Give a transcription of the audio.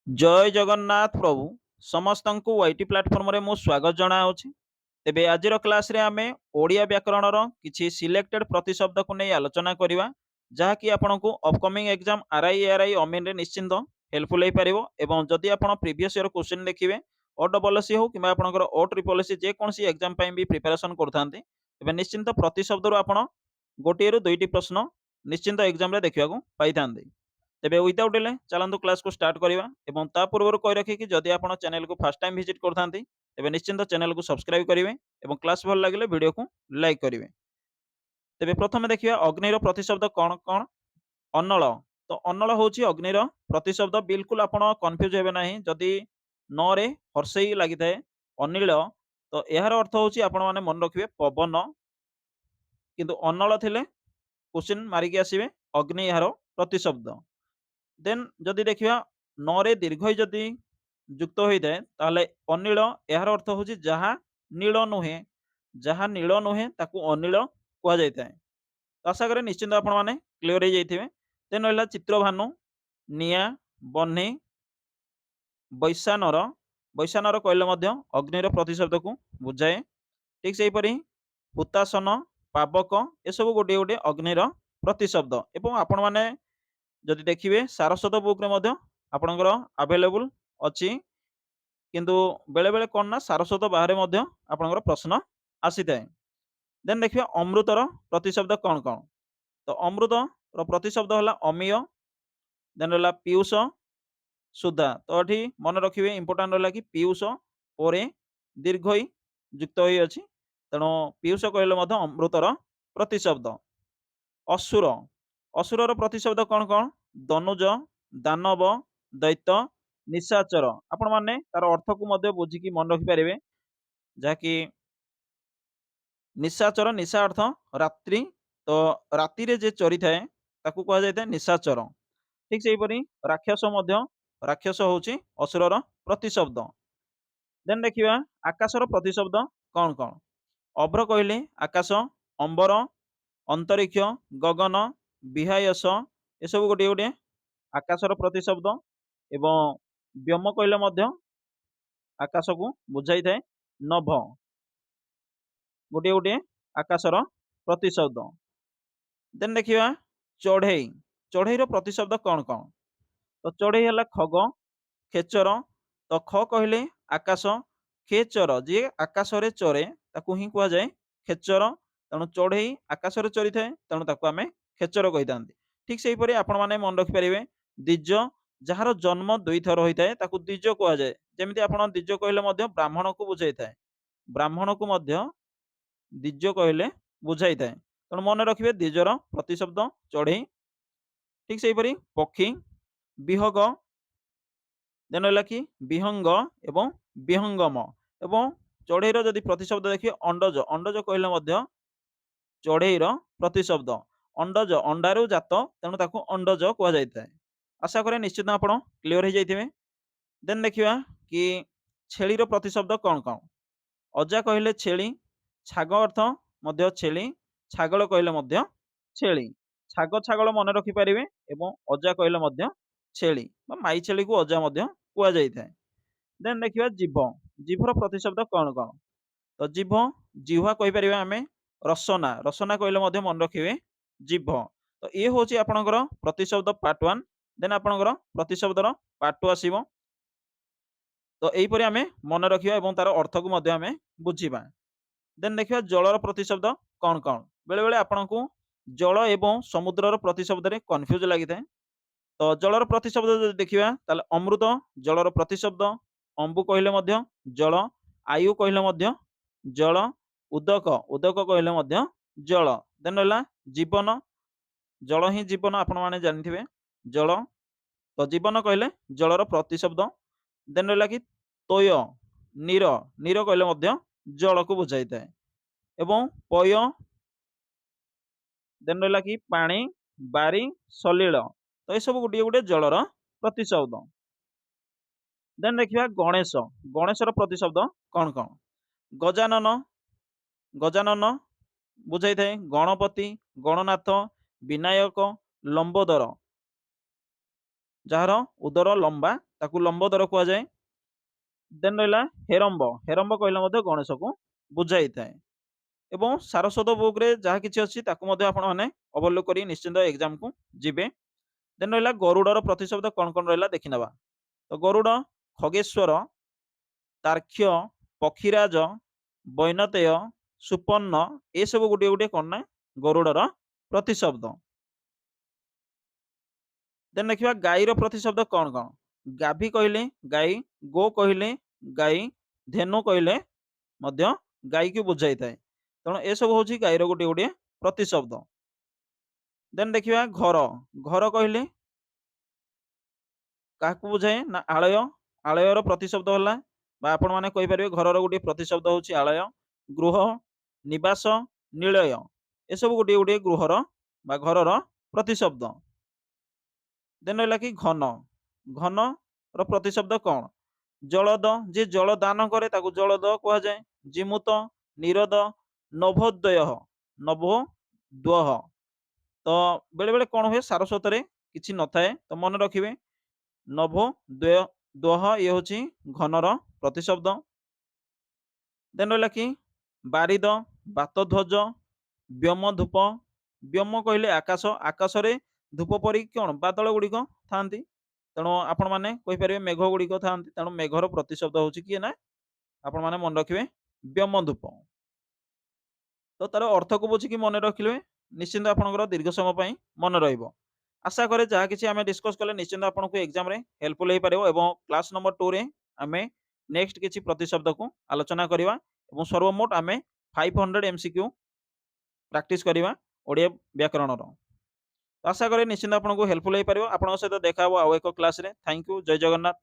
ଜୟ ଜଗନ୍ନାଥ ପ୍ରଭୁ ସମସ୍ତଙ୍କୁ ୱାଇଟି ପ୍ଲାଟଫର୍ମରେ ମୁଁ ସ୍ୱାଗତ ଜଣାଉଛି। ତେବେ ଆଜିର କ୍ଲାସରେ ଆମେ ଓଡ଼ିଆ ବ୍ୟାକରଣର କିଛି ସିଲେକ୍ଟେଡ୍ ପ୍ରତିଶବ୍ଦକୁ ନେଇ ଆଲୋଚନା କରିବା, ଯାହାକି ଆପଣଙ୍କୁ ଅପକମିଂ ଏକ୍ଜାମ ଆର୍ଆଇ ଏଆର୍ଆଇ ଅମିନରେ ନିଶ୍ଚିନ୍ତ ହେଲ୍ପଫୁଲ୍ ହେଇପାରିବ। ଏବଂ ଯଦି ଆପଣ ପ୍ରିଭିୟସ୍ ଇୟର କ୍ୱେଶ୍ଚିନ୍ ଦେଖିବେ, ଓ ଡବଲ୍ ଏସ୍ ସି ହେଉ କିମ୍ବା ଆପଣଙ୍କର ଓ ଟ୍ରିପଲ୍ ଏସ୍ ସି ଯେକୌଣସି ଏକ୍ଜାମ ପାଇଁ ବି ପ୍ରିପାରେସନ୍ କରୁଥାନ୍ତି, ତେବେ ନିଶ୍ଚିନ୍ତ ପ୍ରତିଶବ୍ଦରୁ ଆପଣ ଗୋଟିଏରୁ ଦୁଇଟି ପ୍ରଶ୍ନ ନିଶ୍ଚିନ୍ତ ଏକ୍ଜାମରେ ଦେଖିବାକୁ ପାଇଥାନ୍ତି। ତେବେ ୱିଦାଉଟ୍ ଡିଲେ ଚାଲନ୍ତୁ କ୍ଲାସକୁ ଷ୍ଟାର୍ଟ କରିବା। ଏବଂ ତା ପୂର୍ବରୁ କହି ରଖିକି ଯଦି ଆପଣ ଚ୍ୟାନେଲକୁ ଫାର୍ଷ୍ଟ ଟାଇମ୍ ଭିଜିଟ୍ କରୁଥାନ୍ତି, ତେବେ ନିଶ୍ଚିନ୍ତ ଚ୍ୟାନେଲକୁ ସବସ୍କ୍ରାଇବ୍ କରିବେ ଏବଂ କ୍ଲାସ୍ ଭଲ ଲାଗିଲେ ଭିଡ଼ିଓକୁ ଲାଇକ୍ କରିବେ। ତେବେ ପ୍ରଥମେ ଦେଖିବା ଅଗ୍ନିର ପ୍ରତିଶବ୍ଦ କ'ଣ କ'ଣ। ଅନଳ। ତ ଅନଳ ହେଉଛି ଅଗ୍ନିର ପ୍ରତିଶବ୍ଦ। ବିଲକୁଲ ଆପଣ କନଫ୍ୟୁଜ୍ ହେବେ ନାହିଁ। ଯଦି ନରେ ହର୍ଷେଇ ଲାଗିଥାଏ ଅନିଳ, ତ ଏହାର ଅର୍ଥ ହେଉଛି ଆପଣମାନେ ମନେ ରଖିବେ ପବନ, କିନ୍ତୁ ଅନଳ ଥିଲେ କ୍ୱେଶ୍ଚିନ୍ ମାରିକି ଆସିବେ ଅଗ୍ନି ଏହାର ପ୍ରତିଶବ୍ଦ। ଦେନ୍ ଯଦି ଦେଖିବା ନରେ ଦୀର୍ଘଇ ଯଦି ଯୁକ୍ତ ହୋଇଥାଏ, ତାହେଲେ ଅନିଳ ଏହାର ଅର୍ଥ ହେଉଛି ଯାହା ନୀଳ ନୁହେଁ। ଯାହା ନୀଳ ନୁହେଁ ତାକୁ ଅନିଳ କୁହାଯାଇଥାଏ। ଆଶା କରେ ନିଶ୍ଚିନ୍ତ ଆପଣମାନେ କ୍ଲିୟର ହେଇଯାଇଥିବେ। ଦେନ୍ ରହିଲା ଚିତ୍ରଭାନୁ, ନିଆଁ, ବହ୍ନି, ବୈଶାନର। ବୈଶାନର କହିଲେ ମଧ୍ୟ ଅଗ୍ନିର ପ୍ରତିଶବ୍ଦକୁ ବୁଝାଏ। ଠିକ୍ ସେହିପରି ହୁତାସନ, ପାବକ ଏସବୁ ଗୋଟିଏ ଗୋଟିଏ ଅଗ୍ନିର ପ୍ରତିଶବ୍ଦ। ଏବଂ ଆପଣମାନେ ଯଦି ଦେଖିବେ ସାରସ୍ୱତ ବୁକ୍ରେ ମଧ୍ୟ ଆପଣଙ୍କର ଆଭେଲେବୁଲ୍ ଅଛି, କିନ୍ତୁ ବେଳେବେଳେ କ'ଣ ନା ସାରସ୍ୱତ ବାହାରେ ମଧ୍ୟ ଆପଣଙ୍କର ପ୍ରଶ୍ନ ଆସିଥାଏ। ଦେନ୍ ଦେଖିବା ଅମୃତର ପ୍ରତିଶବ୍ଦ କ'ଣ କ'ଣ। ତ ଅମୃତର ପ୍ରତିଶବ୍ଦ ହେଲା ଅମିୟ। ଦେନ୍ ରହିଲା ପିୟୁଷ, ସୁଧା। ତ ଏଠି ମନେ ରଖିବେ ଇମ୍ପୋର୍ଟାଣ୍ଟ ରହିଲା କି ପିୟୁଷ ପରେ ଦୀର୍ଘଇ ଯୁକ୍ତ ହୋଇ ଅଛି, ତେଣୁ ପିୟୁଷ କହିଲେ ମଧ୍ୟ ଅମୃତର ପ୍ରତିଶବ୍ଦ। ଅସୁର। ଅସୁରର ପ୍ରତିଶବ୍ଦ କ'ଣ କ'ଣ? ଦନୁଜ, ଦାନବ, ଦୈତ୍ୟ, ନିଶାଚର। ଆପଣମାନେ ତାର ଅର୍ଥକୁ ମଧ୍ୟ ବୁଝିକି ମନେ ରଖିପାରିବେ, ଯାହାକି ନିଶାଚର, ନିଶା ଅର୍ଥ ରାତ୍ରି, ତ ରାତିରେ ଯେ ଚରିଥାଏ ତାକୁ କୁହାଯାଇଥାଏ ନିଶାଚର। ଠିକ୍ ସେହିପରି ରାକ୍ଷସ ମଧ୍ୟ, ରାକ୍ଷସ ହେଉଛି ଅସୁରର ପ୍ରତିଶବ୍ଦ। ଦେନ୍ ଦେଖିବା ଆକାଶର ପ୍ରତିଶବ୍ଦ କ'ଣ କ'ଣ। ଅଭ୍ର କହିଲେ ଆକାଶ, ଅମ୍ବର, ଅନ୍ତରିକ୍ଷ, ଗଗନ, ବିହାୟସ ଏସବୁ ଗୋଟିଏ ଗୋଟିଏ ଆକାଶର ପ୍ରତିଶବ୍ଦ। ଏବଂ ବ୍ୟୋମ କହିଲେ ମଧ୍ୟ ଆକାଶକୁ ବୁଝାଇଥାଏ। ନଭ ଗୋଟିଏ ଗୋଟିଏ ଆକାଶର ପ୍ରତିଶବ୍ଦ। ଦେନ୍ ଦେଖିବା ଚଢ଼େଇ। ଚଢ଼େଇର ପ୍ରତିଶବ୍ଦ କ'ଣ କ'ଣ। ତ ଚଢ଼େଇ ହେଲା ଖଗ, ଖେଚର। ତ ଖ କହିଲେ ଆକାଶ, ଖେଚର ଯିଏ ଆକାଶରେ ଚରେ ତାକୁ ହିଁ କୁହାଯାଏ ଖେଚର। ତେଣୁ ଚଢ଼େଇ ଆକାଶରେ ଚରିଥାଏ, ତେଣୁ ତାକୁ ଆମେ ଖେଚର କହିଥାନ୍ତି। ଠିକ୍ ସେହିପରି ଆପଣମାନେ ମନେ ରଖିପାରିବେ ଦ୍ୱିଜ, ଯାହାର ଜନ୍ମ ଦୁଇଥର ହୋଇଥାଏ ତାକୁ ଦ୍ୱିଜ କୁହାଯାଏ। ଯେମିତି ଆପଣ ଦ୍ୱିଜ କହିଲେ ମଧ୍ୟ ବ୍ରାହ୍ମଣକୁ ବୁଝାଇଥାଏ, ବ୍ରାହ୍ମଣକୁ ମଧ୍ୟ ଦ୍ୱିଜ କହିଲେ ବୁଝାଇଥାଏ। ତେଣୁ ମନେ ରଖିବେ ଦ୍ୱିଜର ପ୍ରତିଶବ୍ଦ ଚଢ଼େଇ। ଠିକ୍ ସେହିପରି ପକ୍ଷୀ, ବିହଗ। ଦେନ୍ ରହିଲା କି ବିହଙ୍ଗ ଏବଂ ବିହଙ୍ଗମ। ଏବଂ ଚଢ଼େଇର ଯଦି ପ୍ରତିଶବ୍ଦ ଦେଖିବେ ଅଣ୍ଡଜ। ଅଣ୍ଡଜ କହିଲେ ମଧ୍ୟ ଚଢ଼େଇର ପ୍ରତିଶବ୍ଦ। ଅଣ୍ଡଜ ଅଣ୍ଡାରୁ ଜାତ, ତେଣୁ ତାକୁ ଅଣ୍ଡଜ କୁହାଯାଇଥାଏ। ଆଶା କରେ ନିଶ୍ଚିତ ଆପଣ କ୍ଲିୟର ହେଇଯାଇଥିବେ। ଦେନ୍ ଦେଖିବା କି ଛେଳିର ପ୍ରତିଶବ୍ଦ କ'ଣ କ'ଣ। ଅଜା କହିଲେ ଛେଳି, ଛାଗ ଅର୍ଥ ମଧ୍ୟ ଛେଳି, ଛାଗଳ କହିଲେ ମଧ୍ୟ ଛେଳି। ଛାଗ ଛାଗଳ ମନେ ରଖିପାରିବେ ଏବଂ ଅଜା କହିଲେ ମଧ୍ୟ ଛେଳି ବା ମାଇ ଛେଳିକୁ ଅଜା ମଧ୍ୟ କୁହାଯାଇଥାଏ। ଦେନ୍ ଦେଖିବା ଜିଭ। ଜିଭର ପ୍ରତିଶବ୍ଦ କ'ଣ କ'ଣ। ତ ଜିଭ, ଜିହ୍ୱା କହିପାରିବା ଆମେ, ରସନା। ରସନା କହିଲେ ମଧ୍ୟ ମନେ ରଖିବେ ଜିଭ। ତ ଇଏ ହେଉଛି ଆପଣଙ୍କର ପ୍ରତିଶବ୍ଦ ପାର୍ଟ 1। ଦେନ୍ ଆପଣଙ୍କର ପ୍ରତିଶବ୍ଦର ପାର୍ଟ 2 ଆସିବ। ତ ଏହିପରି ଆମେ ମନେ ରଖିବା ଏବଂ ତାର ଅର୍ଥକୁ ମଧ୍ୟ ଆମେ ବୁଝିବା। ଦେନ୍ ଦେଖିବା ଜଳର ପ୍ରତିଶବ୍ଦ କ'ଣ କ'ଣ। ବେଳେବେଳେ ଆପଣଙ୍କୁ ଜଳ ଏବଂ ସମୁଦ୍ରର ପ୍ରତିଶବ୍ଦରେ କନଫ୍ୟୁଜ୍ ଲାଗିଥାଏ। ତ ଜଳର ପ୍ରତିଶବ୍ଦ ଯଦି ଦେଖିବା, ତାହେଲେ ଅମୃତ ଜଳର ପ୍ରତିଶବ୍ଦ। ଅମ୍ବୁ କହିଲେ ମଧ୍ୟ ଜଳ, ଆୟୁ କହିଲେ ମଧ୍ୟ ଜଳ, ଉଦକ, ଉଦକ କହିଲେ ମଧ୍ୟ ଜଳ। ଦେନ୍ ରହିଲା ଜୀବନ, ଜଳ ହିଁ ଜୀବନ, ଆପଣମାନେ ଜାଣିଥିବେ ଜଳ। ତ ଜୀବନ କହିଲେ ଜଳର ପ୍ରତିଶବ୍ଦ। ଦେନ୍ ରହିଲା କି ତୋୟ, ନୀର, ନୀର କହିଲେ ମଧ୍ୟ ଜଳକୁ ବୁଝାଇଥାଏ। ଏବଂ ପୟ। ଦେନ୍ ରହିଲା କି ପାଣି, ବାରି, ସଲିଳ। ତ ଏସବୁ ଗୋଟିଏ ଗୋଟିଏ ଜଳର ପ୍ରତିଶବ୍ଦ। ଦେନ୍ ଦେଖିବା ଗଣେଶ। ଗଣେଶର ପ୍ରତିଶବ୍ଦ କ'ଣ କ'ଣ। ଗଜାନନ, ଗଜାନନ ବୁଝାଇଥାଏ ଗଣପତି, ଗଣନାଥ, ବିନାୟକ, ଲମ୍ବୋଦର। ଯାହାର ଉଦର ଲମ୍ବା ତାକୁ ଲମ୍ବୋଦର କୁହାଯାଏ। ଦେନ୍ ରହିଲା ହେରମ୍ବ। ହେରମ୍ବ କହିଲେ ମଧ୍ୟ ଗଣେଶକୁ ବୁଝାଇଥାଏ। ଏବଂ ସାରସ୍ୱତ ବୁକରେ ଯାହା କିଛି ଅଛି ତାକୁ ମଧ୍ୟ ଆପଣମାନେ ଓଭରଲୋକ୍ କରି ନିଶ୍ଚିନ୍ତ ଏକ୍ଜାମକୁ ଯିବେ। ଦେନ୍ ରହିଲା ଗରୁଡର ପ୍ରତିଶବ୍ଦ କଣ କଣ ରହିଲା ଦେଖିନେବା। ତ ଗରୁଡ, ଖଗେଶ୍ୱର, ତାର୍କ୍ଷ୍ୟ, ପକ୍ଷୀରାଜ, ବୈନତେୟ, ସୁପର୍ଣ୍ଣ ଏସବୁ ଗୋଟିଏ ଗୋଟିଏ କଣ ନା ଗରୁଡର ପ୍ରତିଶବ୍ଦ। ଦେନ୍ ଦେଖିବା ଗାଈର ପ୍ରତିଶବ୍ଦ କଣ କଣ? ଗାଭୀ କହିଲେ ଗାଈ, ଗୋ କହିଲେ ଗାଈ, ଧେନୁ କହିଲେ ମଧ୍ୟ ଗାଈକୁ ବୁଝାଇଥାଏ। ତେଣୁ ଏସବୁ ହଉଛି ଗାଈର ଗୋଟିଏ ଗୋଟିଏ ପ୍ରତିଶବ୍ଦ। ଦେନ୍ ଦେଖିବା ଘର। ଘର କହିଲେ କାହାକୁ ବୁଝାଏ? ନା ଆଳୟ। ଆଳୟର ପ୍ରତିଶବ୍ଦ ହେଲା ବା ଆପଣମାନେ କହିପାରିବେ ଘରର ଗୋଟିଏ ପ୍ରତିଶବ୍ଦ ହଉଛି ଆଳୟ। ଗୃହ, ନିବାସ, ନିଳୟ ଏସବୁ ଗୋଟିଏ ଗୋଟିଏ ଗୃହର ବା ଘରର ପ୍ରତିଶବ୍ଦ। ଦେନ୍ ରହିଲା କି ଘନ। ଘନର ପ୍ରତିଶବ୍ଦ କଣ? ଜଳଦ, ଯିଏ ଜଳ ଦାନ କରେ ତାକୁ ଜଳଦ କୁହାଯାଏ। ଜିମୁତ, ନିରୋଧ, ନଭୋଦୟ, ନଭୋଦ୍ୱହ। ତ ବେଳେବେଳେ କଣ ହୁଏ ସାରସ୍ୱତରେ କିଛି ନଥାଏ ତ ମନେ ରଖିବେ ନଭୋଦ୍ୱୟ ଦ୍ୱହ ଇଏ ହଉଛି ଘନର ପ୍ରତିଶବ୍ଦ। ଦେନ୍ ରହିଲା କି ବାରିଦ, ବାତଧ୍ୱଜ, ବ୍ୟୋମଧୂପ। ବ୍ୟୋମ କହିଲେ ଆକାଶ। ଆକାଶରେ ଧୂପ ପରି କଣ ବାଦଲ ଗୁଡ଼ିକ ଥାନ୍ତି। ତେଣୁ ଆପଣମାନେ କହିପାରିବେ ମେଘ ଗୁଡ଼ିକ ଥାନ୍ତି। ତେଣୁ ମେଘର ପ୍ରତିଶବ୍ଦ ହଉଛି କିଏ ନା ଆପଣମାନେ ମନେ ରଖିବେ ବ୍ୟୋମଧୂପ। ତ ତାର ଅର୍ଥକୁ ବୁଝିକି ମନେ ରଖିଲେ ନିଶ୍ଚିନ୍ତ ଆପଣଙ୍କର ଦୀର୍ଘ ସମୟ ପାଇଁ ମନେ ରହିବ। ଆଶା କରେ ଯାହା କିଛି ଆମେ ଡିସ୍କସ୍ କଲେ ନିଶ୍ଚିନ୍ତ ଆପଣଙ୍କୁ ଏକ୍ଜାମରେ ହେଲ୍ପଫୁଲ୍ ହେଇପାରିବ ଏବଂ କ୍ଲାସ୍ ନମ୍ବର 2 ରେ ଆମେ ନେକ୍ସଟ କିଛି ପ୍ରତିଶବ୍ଦକୁ ଆଲୋଚନା କରିବା ଏବଂ ସର୍ବମୋଟ ଆମେ 500 MCQ ପ୍ରାକ୍ଟିସ୍ କରିବା ଓଡ଼ିଆ ବ୍ୟାକରଣର। ଆଶା କରେ ନିଶ୍ଚିନ୍ତ ଆପଣଙ୍କୁ ହେଲ୍ପଫୁଲ୍ ହେଇପାରିବ। ଆପଣଙ୍କ ସହିତ ଦେଖା ହବ ଆଉ ଏକ କ୍ଲାସ୍‌ରେ। Thank you. ଜୟ ଜଗନ୍ନାଥ।